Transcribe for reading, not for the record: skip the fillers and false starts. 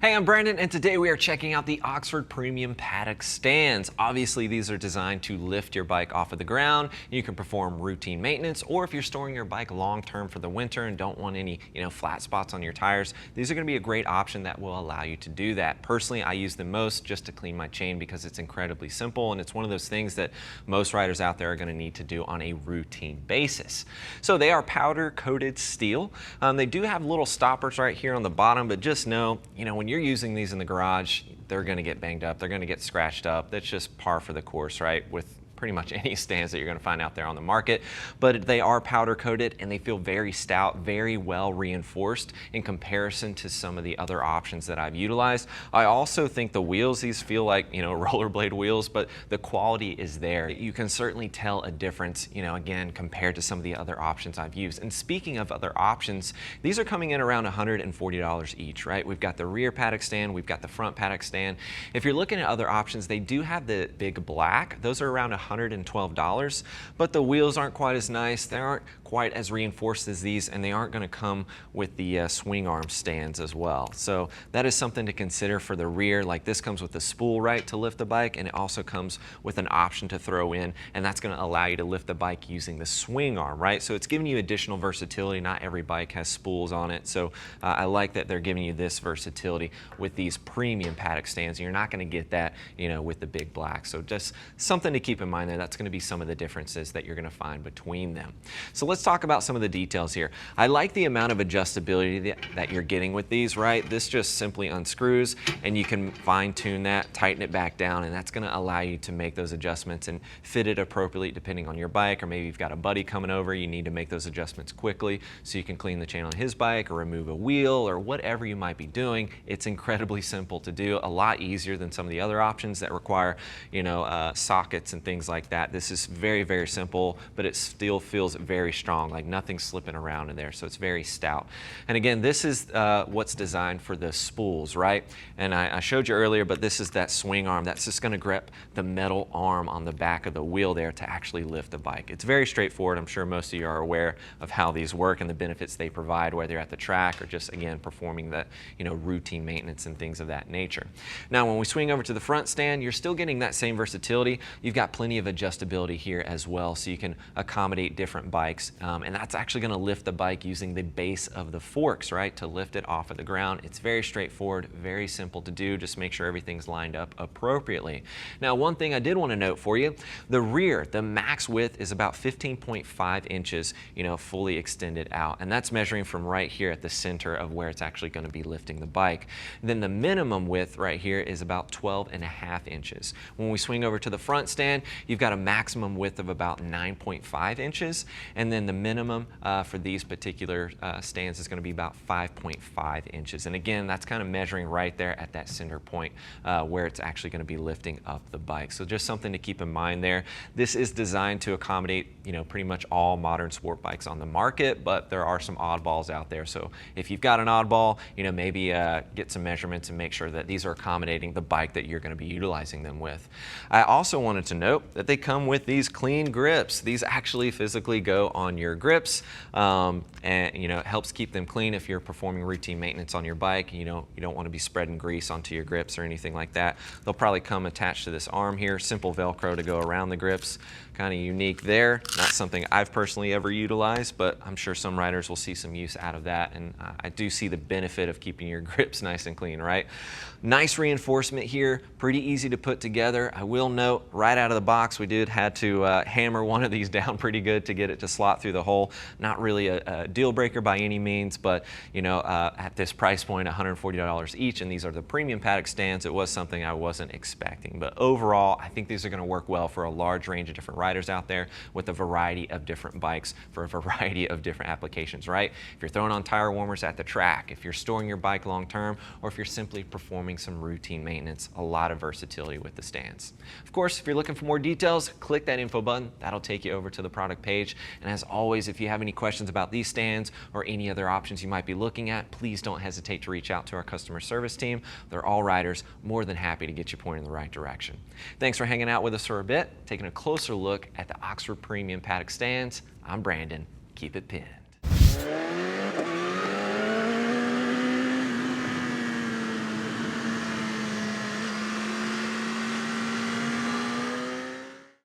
Hey, I'm Brandon, and today we are checking out the Oxford Premium Paddock Stands. Obviously, these are designed to lift your bike off of the ground. You can perform routine maintenance, or if you're storing your bike long-term for the winter and don't want any, flat spots on your tires, these are going to be a great option that will allow you to do that. Personally, I use them most just to clean my chain because it's incredibly simple, and it's one of those things that most riders out there are going to need to do on a routine basis. So they are powder-coated steel. They do have little stoppers right here on the bottom, but just know, when you're using these in the garage, they're going to get banged up, they're going to get scratched up. That's just par for the course, right? With pretty much any stands that you're going to find out there on the market, but they are powder coated and they feel very stout, very well reinforced in comparison to some of the other options that I've utilized. I also think the wheels, these feel like, rollerblade wheels, but the quality is there. You can certainly tell a difference, again, compared to some of the other options I've used. And speaking of other options, these are coming in around $140 each, right? We've got the rear paddock stand, we've got the front paddock stand. If you're looking at other options, they do have the big black. Those are around $112, but the wheels aren't quite as nice. They aren't quite as reinforced as these, and they aren't going to come with the swing arm stands as well. So that is something to consider for the rear. Like, this comes with the spool, right, to lift the bike, and it also comes with an option to throw in, and that's going to allow you to lift the bike using the swing arm, right? So it's giving you additional versatility. Not every bike has spools on it, so I like that they're giving you this versatility with these premium paddock stands. You're not going to get that, with the big black. So just something to keep in mind there. That's going to be some of the differences that you're going to find between them. So let's talk about some of the details here. I like the amount of adjustability that you're getting with these, right? This just simply unscrews and you can fine tune that, tighten it back down, and that's going to allow you to make those adjustments and fit it appropriately depending on your bike, or maybe you've got a buddy coming over, you need to make those adjustments quickly so you can clean the chain on his bike or remove a wheel or whatever you might be doing. It's incredibly simple to do, a lot easier than some of the other options that require, sockets and things like that. This is very, very simple, but it still feels very strong, like nothing's slipping around in there, so it's very stout. And again, this is what's designed for the spools, right? And I showed you earlier, but this is that swing arm that's just going to grip the metal arm on the back of the wheel there to actually lift the bike. It's very straightforward. I'm sure most of you are aware of how these work and the benefits they provide, whether you're at the track or just, again, performing the routine maintenance and things of that nature. Now, when we swing over to the front stand, you're still getting that same versatility. You've got plenty of adjustability here as well, so you can accommodate different bikes, and that's actually going to lift the bike using the base of the forks, right, to lift it off of the ground. It's very straightforward, very simple to do. Just make sure everything's lined up appropriately. Now, one thing I did want to note for you, the rear, the max width is about 15.5 inches, fully extended out, and that's measuring from right here at the center of where it's actually going to be lifting the bike. Then the minimum width right here is about 12.5 inches. When we swing over to the front stand, you've got a maximum width of about 9.5 inches, and then the minimum for these particular stands is going to be about 5.5 inches. And again, that's kind of measuring right there at that center point where it's actually going to be lifting up the bike. So just something to keep in mind there. This is designed to accommodate, pretty much all modern sport bikes on the market, but there are some oddballs out there. So if you've got an oddball, maybe get some measurements and make sure that these are accommodating the bike that you're going to be utilizing them with. I also wanted to note that they come with these clean grips. These actually physically go on your grips, and it helps keep them clean if you're performing routine maintenance on your bike. You don't want to be spreading grease onto your grips or anything like that. They'll probably come attached to this arm here, simple Velcro to go around the grips. Kind of unique there. Not something I've personally ever utilized, but I'm sure some riders will see some use out of that, and I do see the benefit of keeping your grips nice and clean, right? Nice reinforcement here, pretty easy to put together. I will note, right out of the box, we had to hammer one of these down pretty good to get it to slot through the hole. Not really a deal breaker by any means, but at this price point, $140 each, and these are the premium paddock stands, it was something I wasn't expecting. But overall, I think these are going to work well for a large range of different riders out there with a variety of different bikes for a variety of different applications, right? If you're throwing on tire warmers at the track, if you're storing your bike long term, or if you're simply performing some routine maintenance, a lot of versatility with the stands. Of course, if you're looking for more details, click that info button. That'll take you over to the product page. And as always, if you have any questions about these stands or any other options you might be looking at, please don't hesitate to reach out to our customer service team. They're all riders, more than happy to get you pointed in the right direction. Thanks for hanging out with us for a bit, taking a closer look at the Oxford Premium Paddock Stands. I'm Brandon. Keep it pinned.